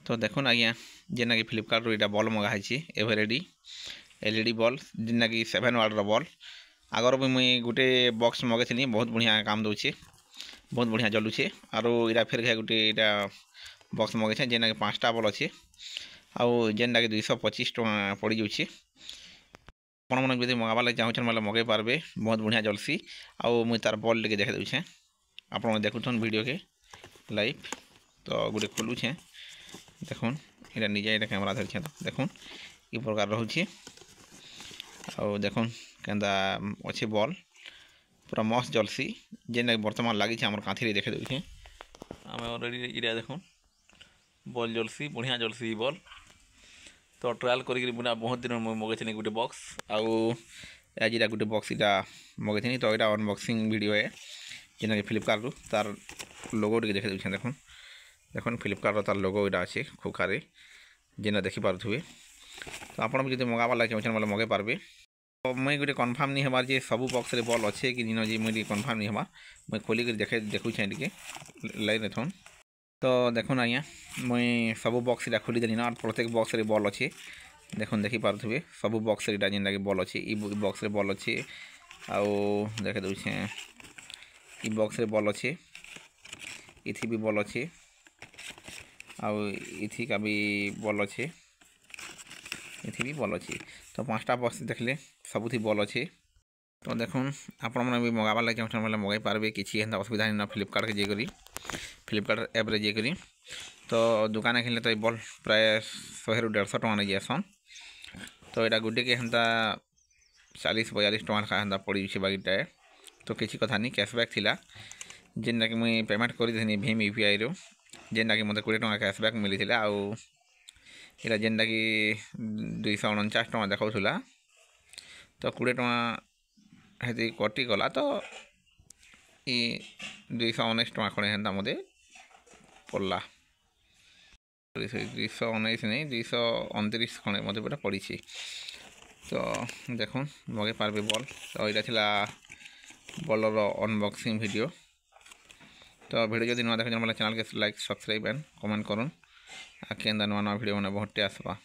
तो देखुन आज्ञा जेना कि फ्लिपकार्ट रो बॉल मंगाई एवरेडी एलईडी बॉल जेना कि 7 वाट रो बॉल आगर भी मुई गोटे बॉक्स मगेनी बहुत बढ़िया काम दूचे बहुत बढ़िया जलुचे आरो इरा फिर गोटे यहाँ बॉक्स मगेछे जेना कि 5टा बॉल अच्छे आउ जेनटा कि 225 टଙ୍କା पड़ जाऊे आपण मैंने जब मंगाबार लगे चाहूँ मतलब मगे पार्बे बहुत बढ़िया जलसी आउ मुई तार बॉल टे देखे दूचे आपण देखुन वीडियो के लाइव तो गोटे खोलुछे देखुन यहाँ निजे ये कैमेरा धरछे तो देखुन इ प्रकार रोचे आउ देखुन केंदा अच्छे बॉल पूरा मस्त जलसी जेना बर्तमान लगी आम कांथी देखे दूचे आम अलरेडी इरा देखुन बॉल जलसी बढ़िया जलसी बॉल तो ट्रायल करी बहुत दिन मगेनी गोटे बॉक्स आउ आज गोटे बॉक्स यहाँ मगेनी तो यहाँ अनबॉक्सिंग वीडियो है जेना कि फ्लिपकार्ट तार लोगो टे देखे दूचे देखुन देखुन फ्लिपकार्ट तार लोगो यहाँ अच्छे खोखारे जेना देखिपे तो आपड़ भी जब मंगाबार लगे चाहूँ मतलब मगे पार्बे तो मुई गोटे कन्फर्म नहीं हमार जे सबू बॉक्स रे बॉल अच्छे कि जिन जी मुझे कन्फर्म नहीं हमार मुई खोलिक देखुचे टे लाइन थन तो देखुन आज्ञा मुई सबू बॉक्स इटा खोली देनी ना प्रत्येक बॉक्स रे बॉल अच्छे देखुन देखिपे सबू बॉक्स इटा जेनटा कि बॉल अच्छे इ बॉक्स रे बॉल अच्छे आउ देखे दूचे इ बॉक्स रे बॉल अच्छे इथि भी बॉल अच्छे आउ इथि का भी बॉल अच्छे इथि भी बॉल अच्छे तो 5टा बॉक्स देखले सबुथि बॉल अच्छे तो देखुन आपण मैंने भी मंगाबार लगे चाहूँ मतलब मगाई पार्बे किसी एंता असुविधा नहीं ना फ्लिपकार्ट के जेकरी फ्लिपकार्ट ऐप रे जेकरी तो दुकान किनले तो ये बॉल प्राय 100 ରୁ 150 टଙ୍କା नहीं जासन तो यहाँ गुटे के हेन्ता 40-42 टଙ୍କା हेन्ता पड़ी बाकीटा तो किसी कथा नहीं कैशबैक थिला जेनटा कि मुई पेमेंट करदेनी भीम यूपीआई रो जेनटा कि मतलब 20 टଙ୍କା कैशबैक मिली आउ यहाँ जेनटा कि 249 टଙ୍କା देखा तो 20 टଙ୍କା हेती कटिगला तो ये 219 टଙ୍କା खड़े हेन्ता मते पड़ला 219 नहीं 229 खड़े मत पे पड़ी तो देखुन मगे पार्बे बॉल तो यहाँ थिला बॉलर अनबॉक्सिंग वीडियो तो वीडियो जब नुआ देख मतलब चैनल के लाइक सब्सक्राइब एंड कमेंट करूँ आके नुआ नुआ वीडियो मैंने बहुत आसवा।